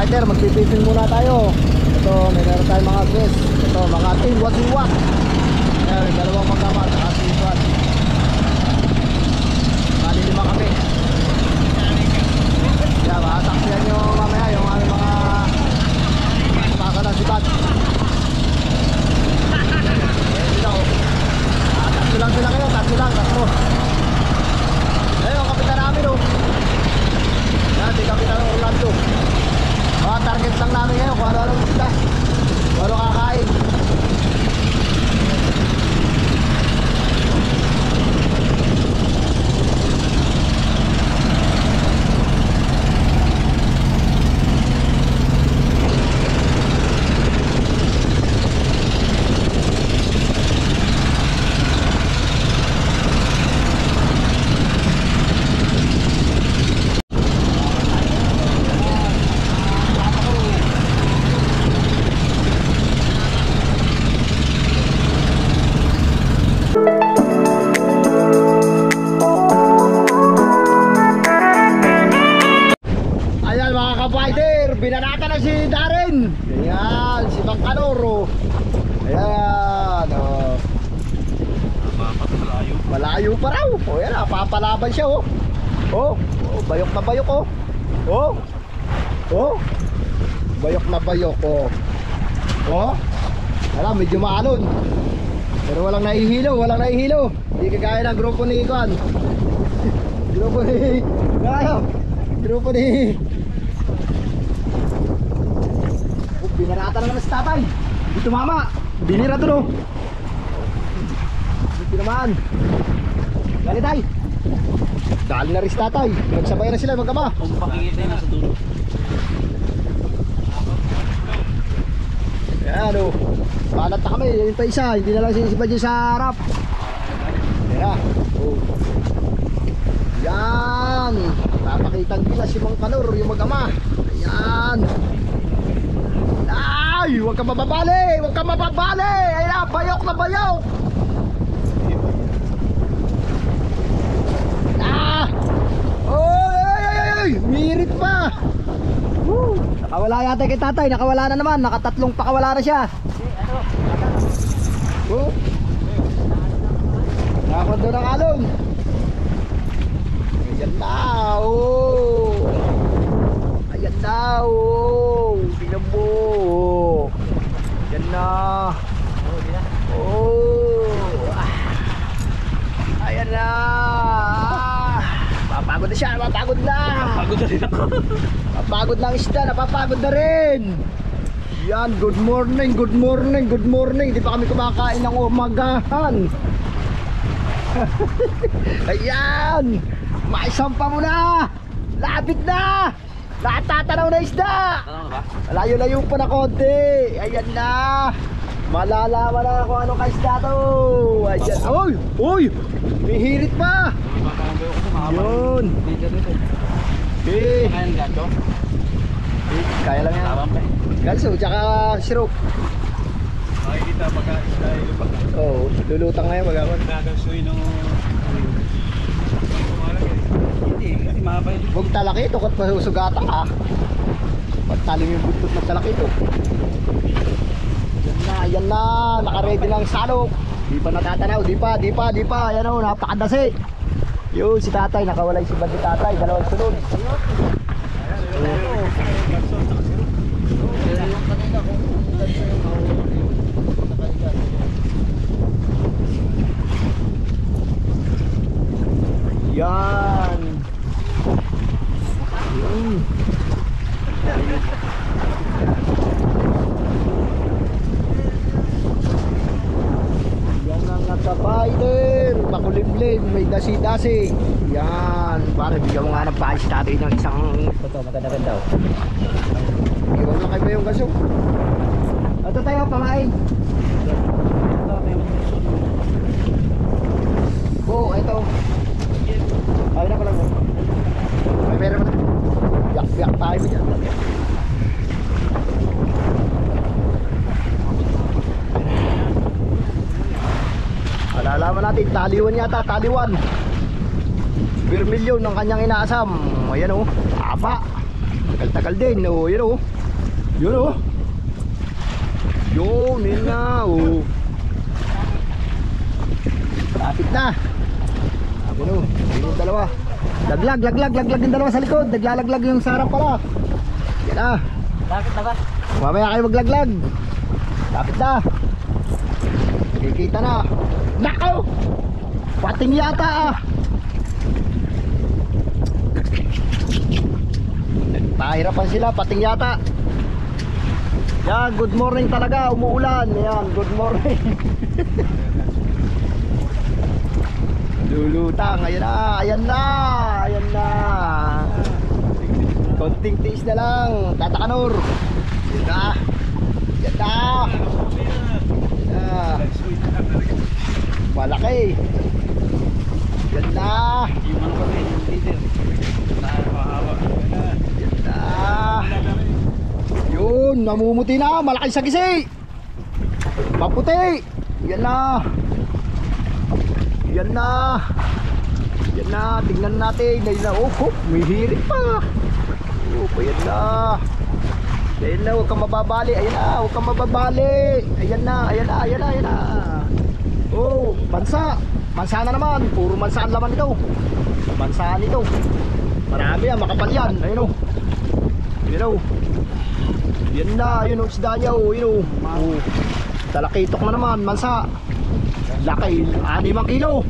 fighter, magpipiping muna tayo. Ito, meron tayong mga guest. Ito, mga team wasiwat. Ayan, dalawang magkama at asiwat. Bali 5 kami. Yan, mataksiyan nyo mamaya yung aming mga kumakalang sibat. Tatlo lang sila kayo, tatlo. Ayun, ang kapitan namin oh. Yan, di kapitan ng Orlando. Mga target lang namin ngayon kung ano-ano isda, kung ano kakain. Binanata na si Darren. Ayan, si Mang Kanoro. Ayan, oh. Malayo pa raw. O yan, papalaban siya oh. Oh, bayok na bayok oh. Oh, bayok na bayok oh. Oh, alam, medyo maalon. Pero walang nahihilo. Hindi kagaya ng grupo ni Ikon. Grupo ni binarata na naman si tatay. Hindi tumama. Binira to no. Hindi naman. Dali tay. Dali na rin si tatay. Nagsabay na sila magkama. Kung pakikita na sa dulo. Ayan o. Palat na kami. Yan pa isa. Hindi na lang sinisipa dyan sa harap. Ayan. Oh. Yan. Papakitang gila si Mang Kanor. Yung magkama. Ayan. Ay, huwag ka mababali! Ayan, bayok na bayok! Ah! Oy! Mirit pa! Woo! Nakawala yata kay tatay, nakawala na naman, nakatatlong pakawala na siya. Oh! Nakakondo ng alon. Ayan na, oh! Ayan na, oh! Tingnan mo! Yan na. Oh. Ayan na. Papagod na siya, papagod na. Pagod na rin ako. Papagod na ang isda, napapagod na rin. Yan, good morning. Hindi pa kami kumakain ng umagahan. Ayan. Maisampa mo na. Lapit na. Natatanaw na isda. Layo-layo pa na konti. Ayan na. Malalaman na kung anong kaisda to. Ayan. Uy! May hirit pa. Yun. Okay. Kaya lang yan. Ganso, tsaka sirop. Makikita pagka-isda yung Oo, lulutang ngayon mag-aman. nagasoy ng hindi mabay. Huwag talaki ito, kat masugata ka. Pagtalim yung buntot ng talaki ito. Yan na, nakaready ng salok. Di pa natatanaw, di pa. Ayan o, napakadasi. Yun, si tatay, nakawalay si bandi tatay, dalawang sunod. Yan. Yan ang nagka-fighter. Makulimlim, may dasi-dasi. Yan. Para bigyan mo nga ng paayos tatay ng isang ito, maganda-ganda. Iwan lang kayo yung gaso. Ito tayo, pamain. Oo, ito. Ay na ko lang. May pera mo na. Biyak tayo mo dyan. Alalaman natin, taliwan yata, taliwan. Vermilyon ng kanyang inaasam. Ayan o, apa. Tagal-tagal din. Oh, yun oh. Yun oh. Yun, yun na oh. Lapit na. Yun oh. Yun yung dalawa. Laglag yung dalawa sa likod. Naglalaglag yung sarap pala. Yan na. Bakit na ba? Mamaya kayo maglaglag. Lapit na. Kikita na. Nakaw! Pating yata ah. Pahirapan sila, pating yata. Yan, good morning talaga. Umuulan. Yan, good morning. Lulutang. Ayan na, ayan na. Ayan na. Konting tiis na lang. Tatakanor. Yan na. Yan na. Yan na. Malaki. Yan na. Yung ano kasi, yung leader. Nakakahaba. Yan na. Yun, namumuti na. Malaki sa gisi. Maputi. Yan na. Yan na. Yan na. Tingnan natin. Yan na. Oh, may hirit pa. Oh, yan na. Ayan na, huwag kang mababali. Ayan na, huwag kang mababali. Ayan na, ayan na, ayan na, ayan na. Oh, bansa. Bansa na naman. Puro bansa ang laman ito. Bansaan ito. Marami yan, makapal yan. Ayun o. Ayun o. Yan na, ayun o, isda niya o. Ayun o. Oh, talakitok na naman, bansa. Laki, 6 kilo.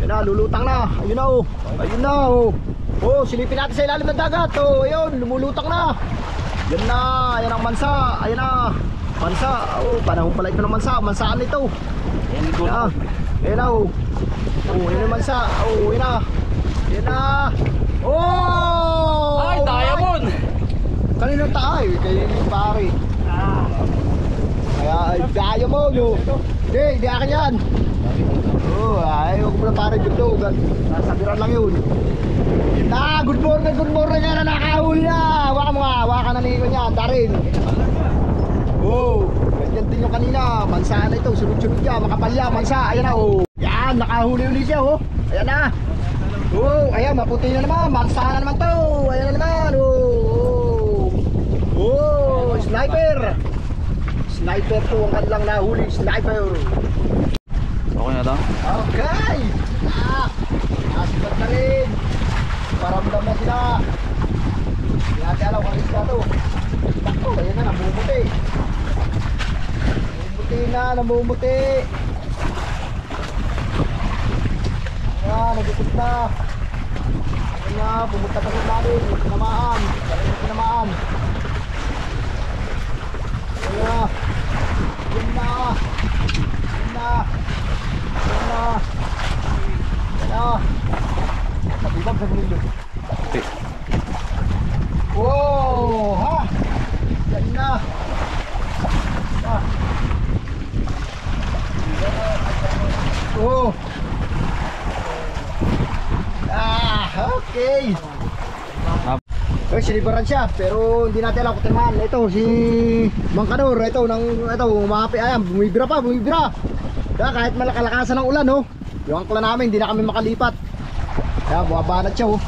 Yan na, lulutang na. Ayun na o. Ayun na o. Oh, silipin natin sa ilalim ng dagat. Oh, ayun, lumulutang na. Yan na, ayan ang mansa. Ayan na, mansa. Oh, panahon pala ito ng mansa. Mansaan ito. Yan ito. Ayan na, oh. Oh, yun yung mansa. Oh, yun na. Yan na. Oh! Ay, diamond! Kaninang tayo, kay pare. Kaya, diamond, oh. Hindi akin yan. Oh, ayaw ko na pare dito. Nasabiran lang yun. Good morning nga na nakahuli na. Waka mo nga, waka na niyo niya, darin. Oh, ganyan din yung kanina. Mansa na ito, sunod-sunod niya, makapalya, mansa. Ayan na, oh. Yan, nakahuli ulit siya, oh. Ayan na. Oh, ayan, maputi na naman. Mansa na naman to. Ayan na naman, oh. Oh, sniper. Sniper to ang kanilang nahuli, sniper. Okay na to? Okay. Asipat na rin. Paramdam na sila. Hindi natin alam kung isda to. Ako, ayan na, namumuti. Namumuti na, namumuti. Ayan, nagusot na. Ayan na, pumunta pa rin namin. Tinamaan. Tinamaan. Ayan na. Ayan na. Ayan na. Ayan na. Ayan na. Sabibag sa gilid. Okay. Wow! Ha! Yan na! Ah! Oh! Okay! Sinibaran siya, pero hindi natin alam kung tinamaan. Ito, si Mang Kanor, ito, umahapi, ayan, bumibira pa, bumibira. Kaya kahit malakalakasan ng ulan, oh. Yung angkla namin, hindi na kami makalipat. Kaya buwabanat siya, oh.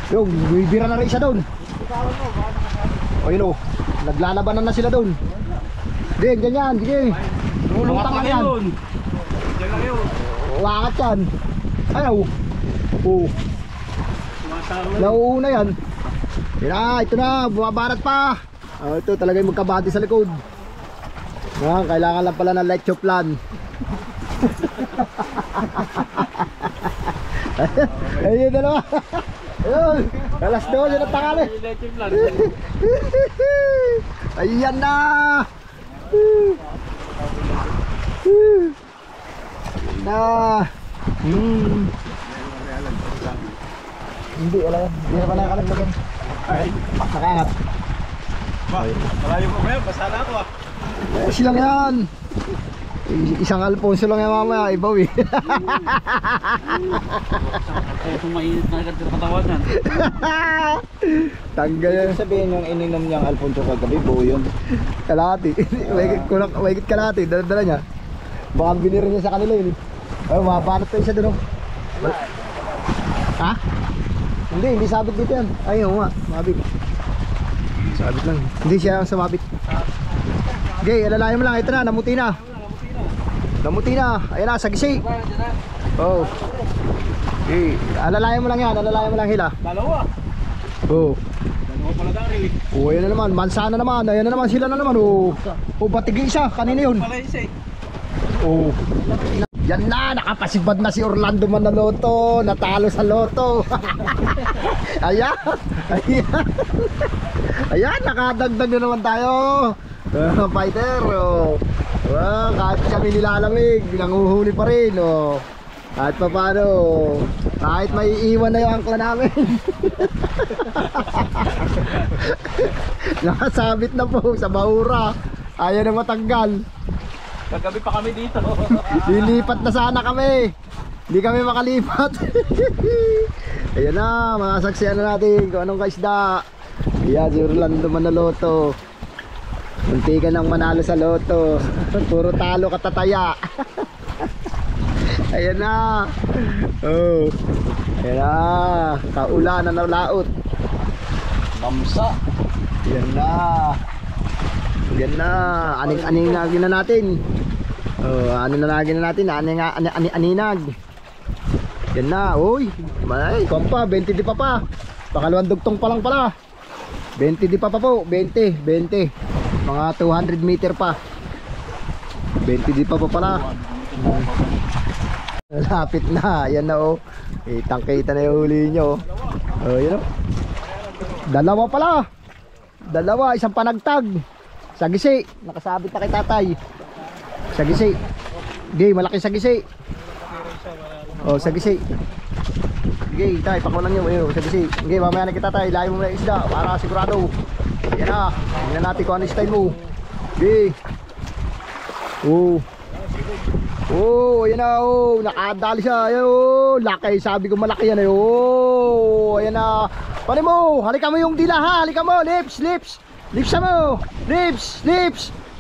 Yung, bumibira na rin siya doon. O yun, oh. Naglalabanan na sila doon. Hindi, ganyan, sige. Lulutang lang yan. Diyan lang yun. Wakat yan. Ayaw. Oh. Nauuna yan. Yan na, ito na, bumabarat pa. Ito talaga yung magkabati sa likod. Kailangan lang pala ng lecho plan. Ayun dalawa. Ayun, alas 12 na tangali. Ayan na. Na. Hindi, alam. Hindi na pala nakalaglagan. Nakaangat. Malayo mo ba yan? Basta na ako ah. Silang yan. Isang Alfonso lang yan mamaya. Ibaw eh. Kaya sumainit na agad sa katawan yan. Tanggal yan. Sabihin yung ininom niyang Alfonso kagabi, buo yun. Kalahati. Wait kalahati. Dala niya. Baka binira niya sa kanila yun. Ay, mabanat pa siya doon. Ha? Hindi sabit dito yan. Ay, oo nga, mabit. Sabit lang. Hindi siya ang sumabit. Okay, alalayan mo lang. Ito na, namuti na. Namuti na. Ayan na, sagisi. Oh. Okay, alalayan mo lang yan. Alalayan mo lang hila. Dalawa. Oh. Dalawa pala dari. Oh, ayan na naman. Mansa na naman. Ayan na naman. Sila na naman. Oh. Oh, batigin isa. Kanina yun. Pala isa eh. Oh. Yan na, nakapasibad na si Orlando Manaloto, natalo sa loto. Ayan. Ayan. Ayan, nakadagdag na naman tayo. Fighter. Oh. Kahit kami nilalamig, nanguhuli pa rin. Oh. Kahit pa paano, kahit may iwan na yung angkla namin. Nakasabit na po sa bahura. Ayaw na matanggal. Kagabi pa kami dito. Lilipat na sana kami. Hindi kami makalipat. Ayan na, mga saksiyan na natin kung anong kaisda. Ayan, si Orlando Manaloto. Munti ka nang manalo sa loto. Puro talo katataya. Ayan na. Oh. Ayan na. Kaulan na laot. Mamsa. Ayan na. Ayan na. Aning nagin na natin. Oh, ano na nagin na natin? Aninag. Ayan na. Uy. Ay, kompa, 20 di pa pa. Pakalawang dugtong pa lang pala. 20 di pa po. 20. Mga 200 meter pa. 20 di pa pala. Lapit na. Ayan na oh. Kitang-kita na yung huli nyo. Oh, yun oh. Dalawa pala. Dalawa, isang panagtag. Sagisi, nakasabit na kay tatay. Sagisi. Okay, malaki sagisi. Oh, sagisi. Okay, tay, pakulang nyo. Ayun, sagisi. Okay, mamaya na kita tay. Layo mo na isda para sigurado. Yan na. Tingnan natin kung ano style mo. Okay. Oh. Oh, ayan na. Oh, nakadali siya. Ayan, oh, laki. Sabi ko malaki yan. Oh, ayan na. Paano mo? Halika mo yung dila ha. Halika mo. Lips. Lips mo. Lips.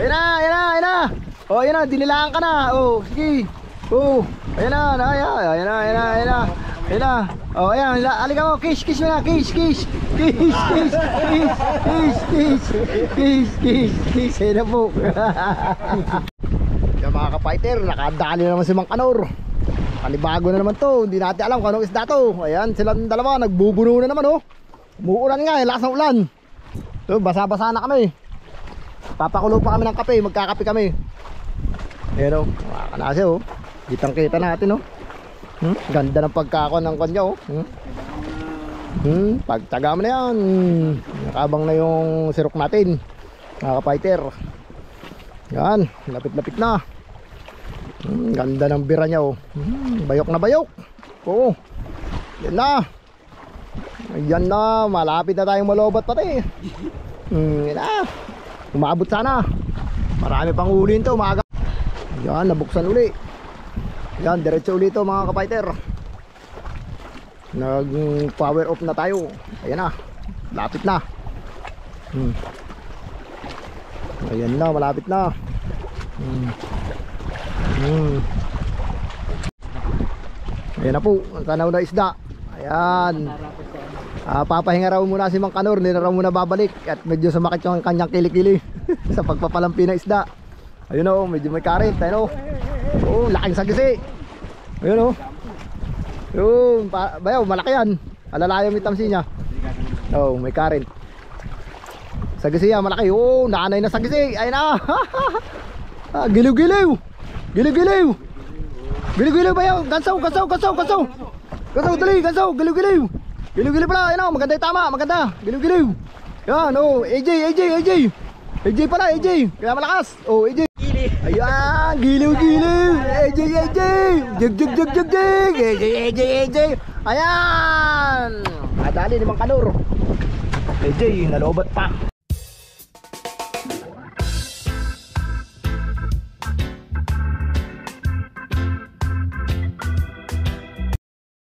Ayan na. Oh, ayan na. Dinilaan ka na. Oh, sige. Oh, ayan na. Ayan na. Oh, ayan. Halika mo. Kiss mo na. Kiss. Ayan na po. Yan mga ka-fighter. Nakadali na naman si Mang Kanor. Kanibago na naman to. Hindi natin alam kung anong isda to. Ayan, silang dalawa. Nagbubuno na naman oh. Umuulan nga. Lakas ng ulan. So, basa-basa na kami. Papakulo pa kami ng kape. Magkakape kami. Ayan o. Makakanasi o. Kitang-kita natin o. Ganda ng pagkakon ng kanya o. Pagtaga mo na yan. Nakabang na yung sirok natin. Mga ka-fighter. Yan. Lapit-lapit na. Ganda ng bira niya o. Bayok na bayok. Oo. Yan na. Ayan na, malapit na tayong malobat pati. Yan na. Umabot sana. Marami pang uli ito, umaga. Yan, nabuksan uli. Yan, diretso uli ito mga ka-fighter. Nag power off na tayo. Ayan na, lapit na. Ayan na, malapit na. Ayan na po, ang tanaw na isda. Ayan. Papahinga raw muna si Mang Kanor. Hindi na raw muna babalik. At medyo sumakit yung kanyang kilikili sa pagpapalampi ng isda. Ayun o, medyo may current. Ayun o. Oo, laking sagisi. Ayun o. Ayun, bayaw, malaki yan. Alalayo may tamsi niya. Oo, may current. Sagisi yan, malaki. Oo, nanay na sagisi. Ayun na. Giliw-giliw. Giliw-giliw bayaw. Gansaw. Dali, gansaw. Giliw-giliw pala, ayun o, maganda yung tama, maganda. Giliw. Yan o, AJ pala, AJ. Kaya malakas. O, AJ. Ayan, giliw. AJ. AJ. Ayan. Adali ni Mang Kanor. AJ, nalobat pa.